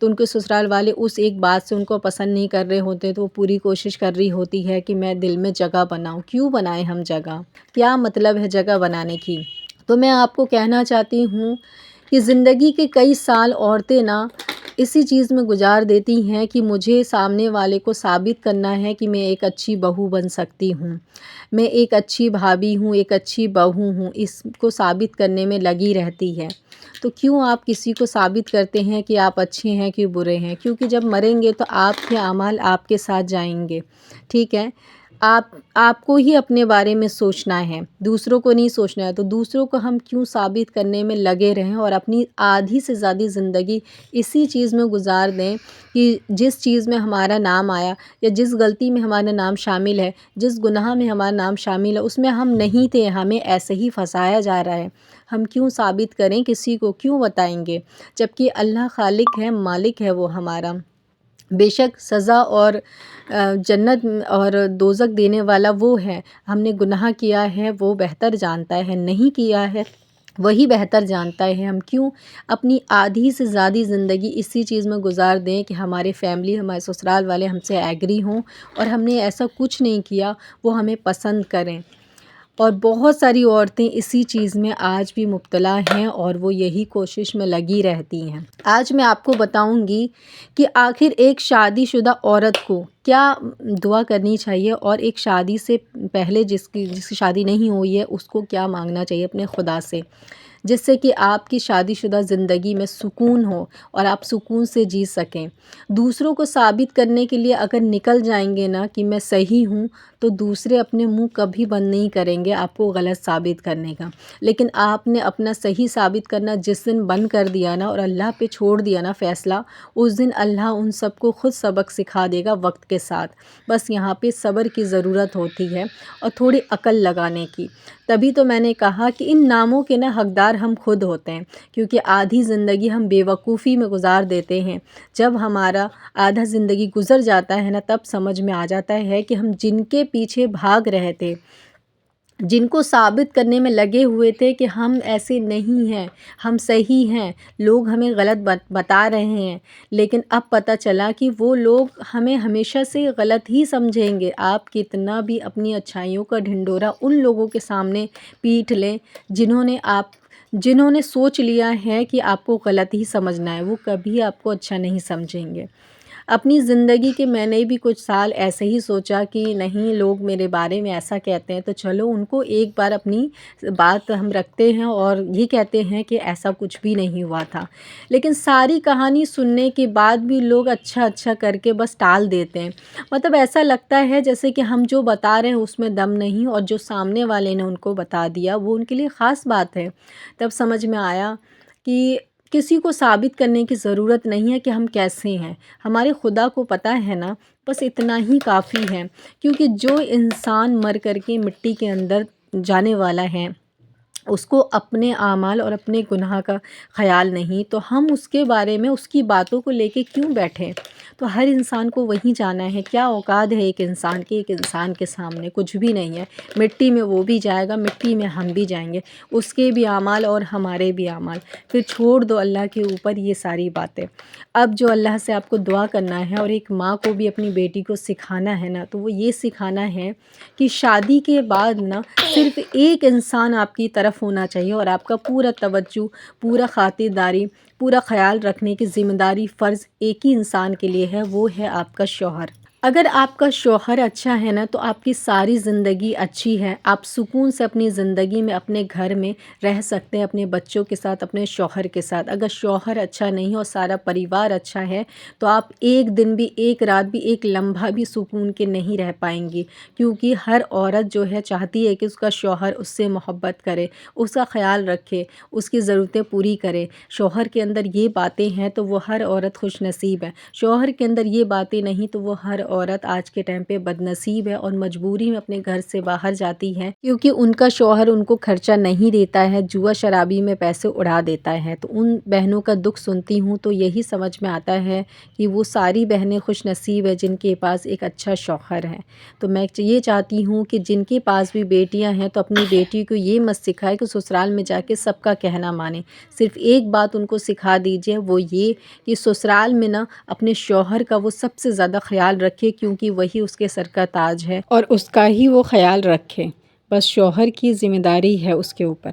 تو ان کے سسرال والے اس ایک بات سے ان کو پسند نہیں کر رہے ہوتے، تو وہ پوری کوشش کر رہی ہوتی ہے کہ میں دل میں جگہ بناؤں۔ کیوں بنائیں ہم جگہ؟ کیا مطلب ہے جگہ بنانے کی؟ تو میں آپ کو کہنا چاہتی ہوں کہ زندگی کے کئی سال عورتیں نا اسی چیز میں گزار دیتی ہیں کہ مجھے سامنے والے کو ثابت کرنا ہے کہ میں ایک اچھی بہو بن سکتی ہوں، میں ایک اچھی بھابھی ہوں، ایک اچھی بہو ہوں، اس کو ثابت کرنے میں لگی رہتی ہے۔ تو کیوں آپ کسی کو ثابت کرتے ہیں کہ آپ اچھے ہیں کہ برے ہیں؟ کیونکہ جب مریں گے تو آپ کے اعمال آپ کے ساتھ جائیں گے، ٹھیک ہے؟ آپ کو ہی اپنے بارے میں سوچنا ہے، دوسروں کو نہیں سوچنا ہے۔ تو دوسروں کو ہم کیوں ثابت کرنے میں لگے رہیں اور اپنی آدھی سے زیادہ زندگی اسی چیز میں گزار دیں کہ جس چیز میں ہمارا نام آیا یا جس غلطی میں ہمارا نام شامل ہے، جس گناہ میں ہمارا نام شامل ہے، اس میں ہم نہیں تھے، ہمیں ایسے ہی پھنسایا جا رہا ہے۔ ہم کیوں ثابت کریں کسی کو، کیوں بتائیں گے؟ جبکہ اللہ خالق ہے، مالک ہے وہ ہمارا۔ بے شک سزا اور جنت اور دوزخ دینے والا وہ ہے۔ ہم نے گناہ کیا ہے وہ بہتر جانتا ہے، نہیں کیا ہے وہی بہتر جانتا ہے۔ ہم کیوں اپنی آدھی سے زیادہ زندگی اسی چیز میں گزار دیں کہ ہمارے فیملی، ہمارے سسرال والے ہم سے ایگری ہوں اور ہم نے ایسا کچھ نہیں کیا، وہ ہمیں پسند کریں۔ اور بہت ساری عورتیں اسی چیز میں آج بھی مبتلا ہیں اور وہ یہی کوشش میں لگی رہتی ہیں۔ آج میں آپ کو بتاؤں گی کہ آخر ایک شادی شدہ عورت کو کیا دعا کرنی چاہیے اور ایک شادی سے پہلے جس کی شادی نہیں ہوئی ہے اس کو کیا مانگنا چاہیے اپنے خدا سے، جس سے کہ آپ کی شادی شدہ زندگی میں سکون ہو اور آپ سکون سے جی سکیں۔ دوسروں کو ثابت کرنے کے لیے اگر نکل جائیں گے نا کہ میں صحیح ہوں، تو دوسرے اپنے منہ کبھی بند نہیں کریں گے آپ کو غلط ثابت کرنے کا۔ لیکن آپ نے اپنا صحیح ثابت کرنا جس دن بند کر دیا نا اور اللہ پہ چھوڑ دیا نا فیصلہ، اس دن اللہ ان سب کو خود سبق سکھا دے گا وقت کے ساتھ۔ بس یہاں پہ صبر کی ضرورت ہوتی ہے اور تھوڑی عقل لگانے کی۔ تبھی تو میں نے کہا کہ ان ناموں کے نا حقدار ہم خود ہوتے ہیں، کیونکہ آدھی زندگی ہم بے وقوفی میں گزار دیتے ہیں۔ جب ہمارا آدھا زندگی گزر جاتا ہے نا تب سمجھ میں آ جاتا ہے کہ ہم جن کے پیچھے بھاگ رہے تھے، جن کو ثابت کرنے میں لگے ہوئے تھے کہ ہم ایسے نہیں ہیں، ہم صحیح ہیں، لوگ ہمیں غلط بتا رہے ہیں، لیکن اب پتہ چلا کہ وہ لوگ ہمیں ہمیشہ سے غلط ہی سمجھیں گے۔ آپ کتنا بھی اپنی اچھائیوں کا ڈھنڈورا ان لوگوں کے سامنے پیٹ لیں جنہوں نے سوچ لیا ہے کہ آپ کو غلط ہی سمجھنا ہے، وہ کبھی آپ کو اچھا نہیں سمجھیں گے۔ اپنی زندگی کے میں نے بھی کچھ سال ایسے ہی سوچا کہ نہیں، لوگ میرے بارے میں ایسا کہتے ہیں تو چلو ان کو ایک بار اپنی بات ہم رکھتے ہیں اور یہ کہتے ہیں کہ ایسا کچھ بھی نہیں ہوا تھا۔ لیکن ساری کہانی سننے کے بعد بھی لوگ اچھا کر کے بس ٹال دیتے ہیں۔ مطلب ایسا لگتا ہے جیسے کہ ہم جو بتا رہے ہیں اس میں دم نہیں، اور جو سامنے والے نے ان کو بتا دیا وہ ان کے لیے خاص بات ہے۔ تب سمجھ میں آیا کہ کسی کو ثابت کرنے کی ضرورت نہیں ہے کہ ہم کیسے ہیں، ہمارے خدا کو پتہ ہے نا، بس اتنا ہی کافی ہے۔ کیونکہ جو انسان مر کر کے مٹی کے اندر جانے والا ہے اس کو اپنے اعمال اور اپنے گناہ کا خیال نہیں، تو ہم اس کے بارے میں اس کی باتوں کو لے کے کیوں بیٹھیں؟ تو ہر انسان کو وہی جانا ہے۔ کیا اوقات ہے ایک انسان کی، ایک انسان کے سامنے کچھ بھی نہیں ہے۔ مٹی میں وہ بھی جائے گا، مٹی میں ہم بھی جائیں گے، اس کے بھی اعمال اور ہمارے بھی اعمال۔ پھر چھوڑ دو اللہ کے اوپر یہ ساری باتیں۔ اب جو اللہ سے آپ کو دعا کرنا ہے اور ایک ماں کو بھی اپنی بیٹی کو سکھانا ہے نا، تو وہ یہ سکھانا ہے کہ شادی کے بعد نا صرف ایک انسان آپ کی طرف ہونا چاہیے اور آپ کا پورا توجہ، پورا خاطرداری، پورا خیال رکھنے کی ذمہ داری، فرض ایک ہی انسان کے لیے ہے، وہ ہے آپ کا شوہر۔ اگر آپ کا شوہر اچھا ہے نا تو آپ کی ساری زندگی اچھی ہے، آپ سکون سے اپنی زندگی میں اپنے گھر میں رہ سکتے ہیں، اپنے بچوں کے ساتھ، اپنے شوہر کے ساتھ۔ اگر شوہر اچھا نہیں اور سارا پریوار اچھا ہے تو آپ ایک دن بھی، ایک رات بھی، ایک لمحہ بھی سکون کے نہیں رہ پائیں گی، کیونکہ ہر عورت جو ہے چاہتی ہے کہ اس کا شوہر اس سے محبت کرے، اس کا خیال رکھے، اس کی ضرورتیں پوری کرے۔ شوہر کے اندر یہ باتیں ہیں تو وہ ہر عورت خوش نصیب ہے، شوہر کے اندر یہ باتیں نہیں تو وہ ہر عورت آج کے ٹائم پہ بد نصیب ہے اور مجبوری میں اپنے گھر سے باہر جاتی ہے کیونکہ ان کا شوہر ان کو خرچہ نہیں دیتا ہے، جوا شرابی میں پیسے اڑا دیتا ہے۔ تو ان بہنوں کا دکھ سنتی ہوں تو یہی سمجھ میں آتا ہے کہ وہ ساری بہنیں خوش نصیب ہے جن کے پاس ایک اچھا شوہر ہے۔ تو میں یہ چاہتی ہوں کہ جن کے پاس بھی بیٹیاں ہیں تو اپنی بیٹی کو یہ مت سکھائے کہ سسرال میں جا کے سب کا کہنا مانے، صرف ایک بات ان کو سکھا دیجیے، وہ یہ کہ سسرال میں نا اپنے شوہر کا وہ سب سے زیادہ خیال رکھے کیونکہ وہی اس کے سر کا تاج ہے اور اس کا ہی وہ خیال رکھے، بس شوہر کی ذمہ داری ہے اس کے اوپر۔